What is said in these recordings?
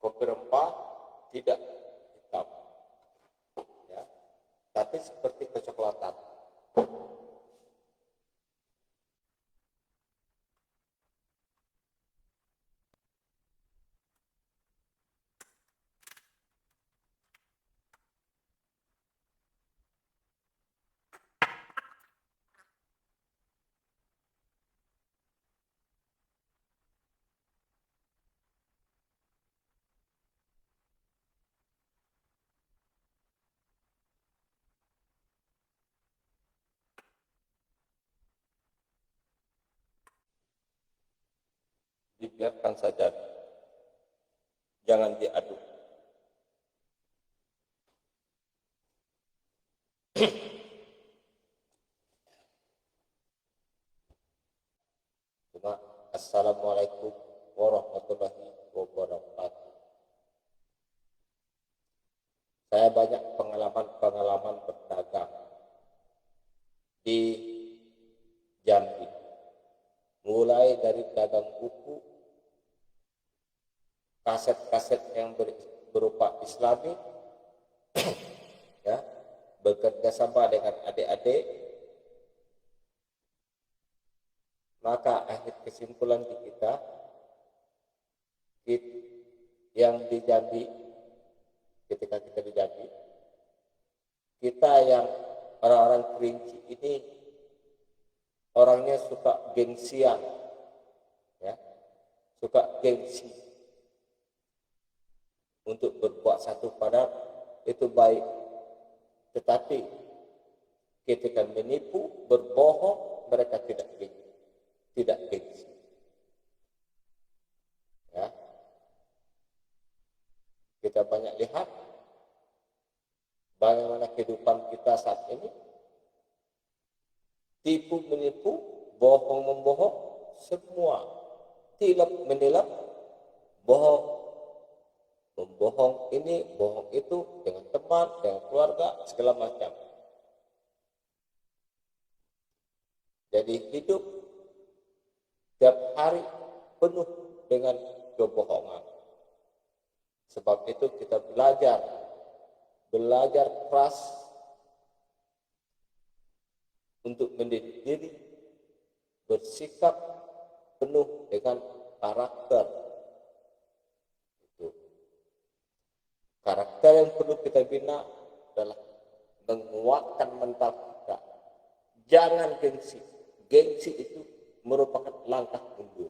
kopi rempah tidak hitam, ya, tapi seperti kecoklatan. Dibiarkan saja, jangan diaduk. Assalamualaikum warahmatullahi wabarakatuh. Saya banyak pengalaman berdagang di Jambi, mulai dari dagang buku, kaset-kaset yang berupa Islami, ya, bekerja sama dengan adik-adik. Maka akhir kesimpulan di kita yang di Jambi, ketika kita di Jambi, kita yang orang-orang Kerinci ini orangnya suka gengsian, ya, suka gengsi untuk berbuat satu padahal itu baik, tetapi ketika menipu, berbohong, mereka tidak gengsi. Ya. Kita banyak lihat bagaimana kehidupan kita saat ini, tipu menipu, bohong membohong, semua tilap menilap, bohong membohong ini, bohong itu, dengan teman, dengan keluarga, segala macam. Jadi hidup tiap hari penuh dengan kebohongan. Sebab itu kita belajar keras untuk mendidik diri, bersikap penuh dengan karakter. Itu. Karakter yang perlu kita bina adalah menguatkan mental kita. Jangan gengsi. Gengsi itu merupakan langkah mundur.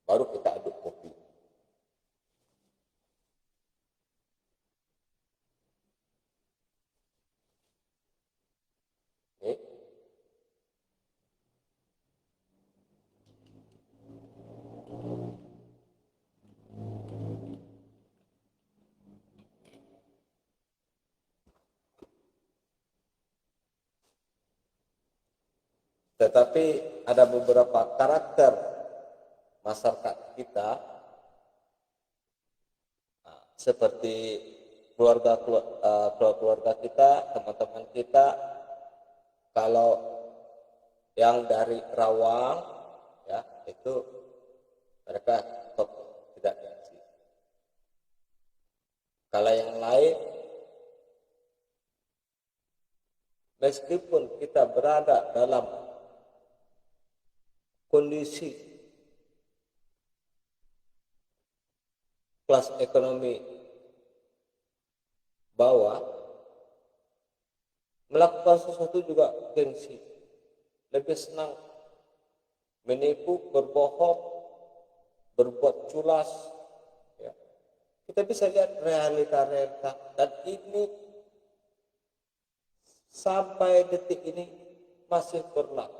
Baru kita aduk kopi. Tetapi ada beberapa karakter masyarakat kita, seperti keluarga kita, teman-teman kita, kalau yang dari Rawang, ya, itu mereka top, tidak gengsi. Kalau yang lain, meskipun kita berada dalam kondisi kelas ekonomi bawah, melakukan sesuatu juga gengsi, lebih senang menipu, berbohong, berbuat culas, ya. Kita bisa lihat realita dan ini sampai detik ini masih berlaku.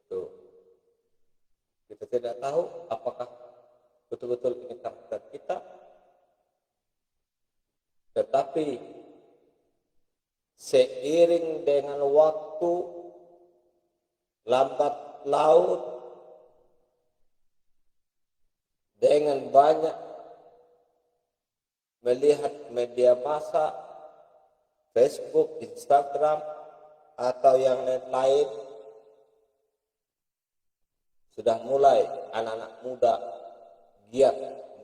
Itu kita tidak tahu apakah betul-betul ini karakter kita, tetapi seiring dengan waktu, lambat laun, dengan banyak melihat media massa, Facebook, Instagram, atau yang lain-lain, sudah mulai anak-anak muda giat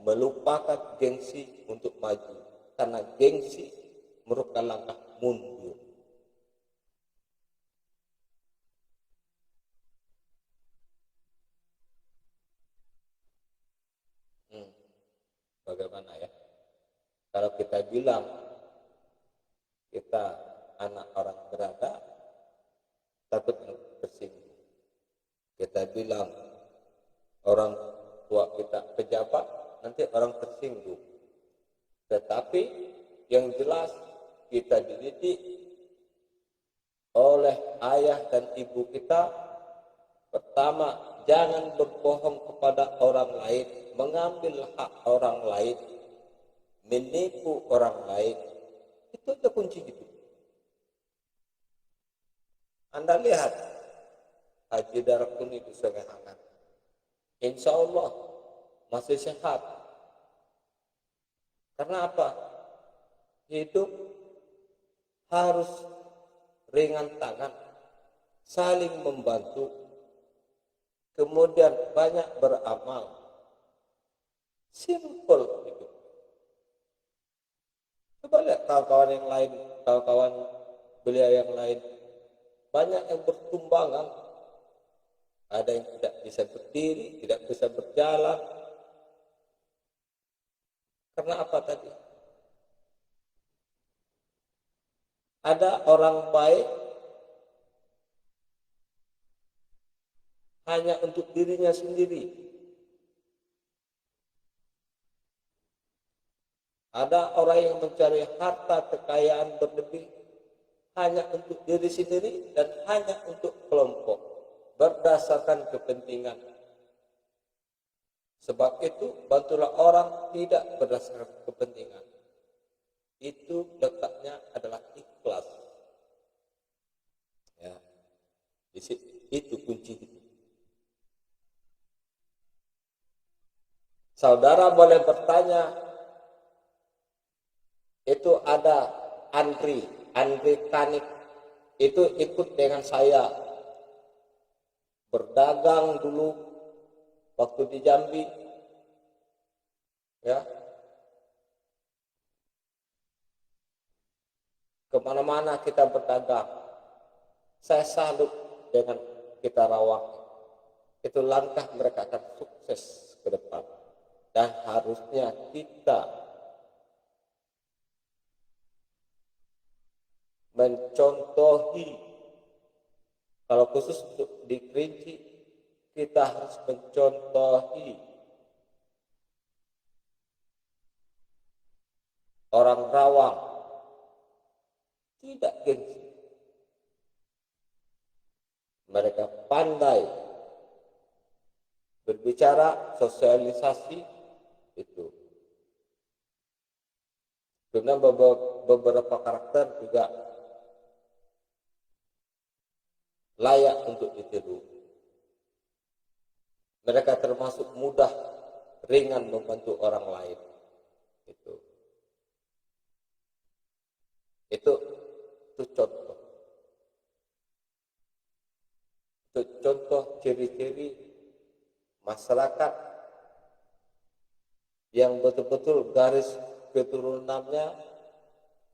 melupakan gengsi untuk maju, karena gengsi merupakan langkah mundur. Bagaimana ya? Kalau kita bilang kita anak orang berada, takut tersinggung. Kita bilang orang tua kita pejabat, nanti orang tersinggung. Tetapi yang jelas kita dididik oleh ayah dan ibu kita. Pertama, jangan berbohong kepada orang lain, mengambil hak orang lain, menipu orang lain. Itu ada kunci hidup. Anda lihat Haji Darakuni di Sungai Hangat, insya Allah masih sehat. Karena apa? Hidup harus ringan tangan, saling membantu, kemudian banyak beramal. Simple hidup. Coba lihat kawan-kawan yang lain, kawan-kawan beliau yang lain, banyak yang bertumbangan. Ada yang tidak bisa berdiri, tidak bisa berjalan. Karena apa tadi? Ada orang baik hanya untuk dirinya sendiri. Ada orang yang mencari harta kekayaan berlebih hanya untuk diri sendiri dan hanya untuk kelompok, berdasarkan kepentingan. Sebab itu, bantulah orang tidak berdasarkan kepentingan. Itu letaknya adalah ikhlas. Ya, itu kunci itu. Saudara boleh bertanya, itu ada Andri Kanik, itu ikut dengan saya berdagang dulu waktu di Jambi, ya, kemana-mana kita berdagang. Saya salut dengan kita rawak. Itu langkah mereka akan sukses ke depan. Dan harusnya kita mencontohi, kalau khusus untuk di Kerinci, kita harus mencontohi orang Rawang, tidak gengsi. Mereka pandai berbicara, sosialisasi itu. Dengan beberapa karakter juga layak untuk ditiru. Mereka termasuk mudah, ringan membantu orang lain. Itu contoh. Itu contoh ciri-ciri masyarakat yang betul-betul garis keturunannya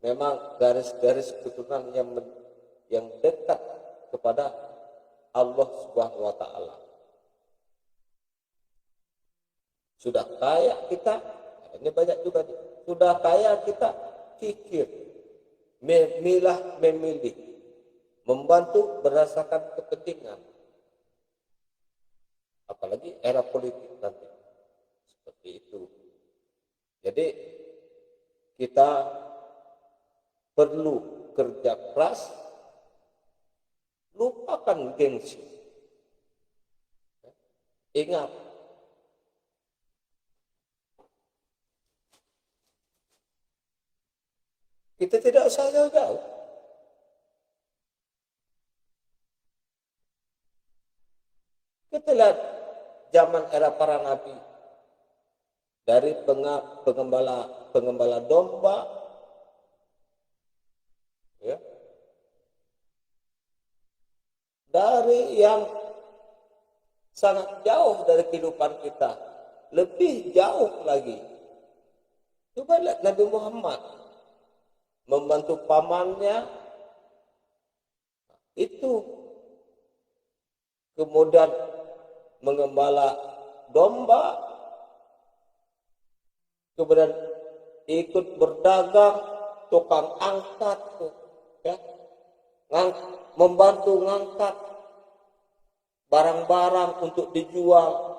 memang garis-garis keturunan yang dekat kepada Allah Subhanahu wa taala. Sudah kaya kita, ini banyak juga nih. Sudah kaya kita, kikir, memilih, membantu berdasarkan kepentingan. Apalagi era politik nanti seperti itu. Jadi kita perlu kerja keras, lupakan gengsi. Ingat, kita tidak usah jauh-jauh. Kita lihat zaman era para nabi, dari pengembala domba, ya, dari yang sangat jauh dari kehidupan kita, lebih jauh lagi. Coba lihat Nabi Muhammad membantu pamannya itu, kemudian mengembala domba, kemudian ikut berdagang, tukang angkat, ya, membantu ngangkat barang-barang untuk dijual,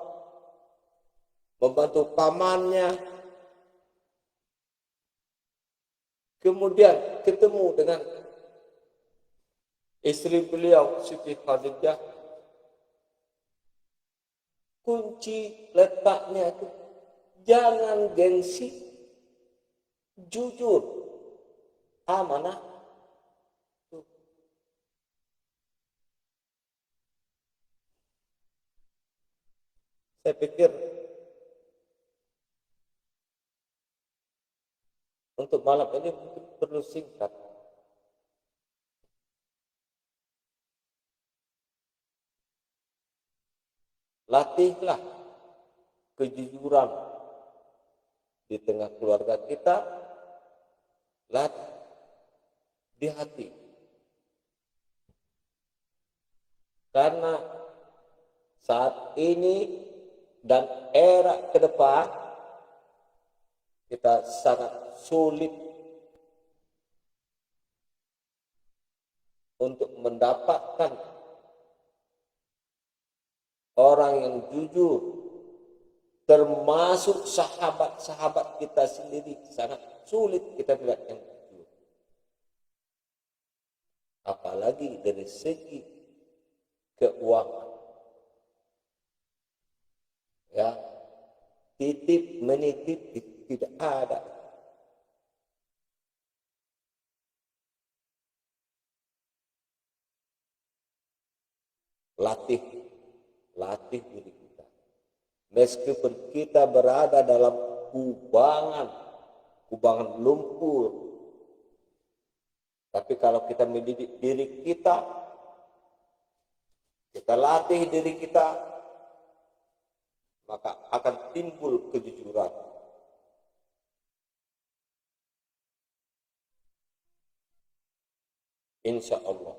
membantu pamannya. Kemudian ketemu dengan istri beliau, Siti Khadijah. Kunci letaknya itu jangan gengsi, jujur, amanah. Saya pikir untuk malam ini mungkin perlu singkat. Latihlah kejujuran di tengah keluarga kita, latih di hati. Karena saat ini dan era ke depan kita sangat sulit untuk mendapatkan orang yang jujur, termasuk sahabat-sahabat kita sendiri, sangat sulit kita melihat yang jujur. Apalagi dari segi keuangan. Ya, titip menitip tidak ada. Latih diri kita. Meskipun kita berada dalam kubangan lumpur, tapi kalau kita mendidik diri kita latih diri kita, maka akan timbul kejujuran. Insya Allah.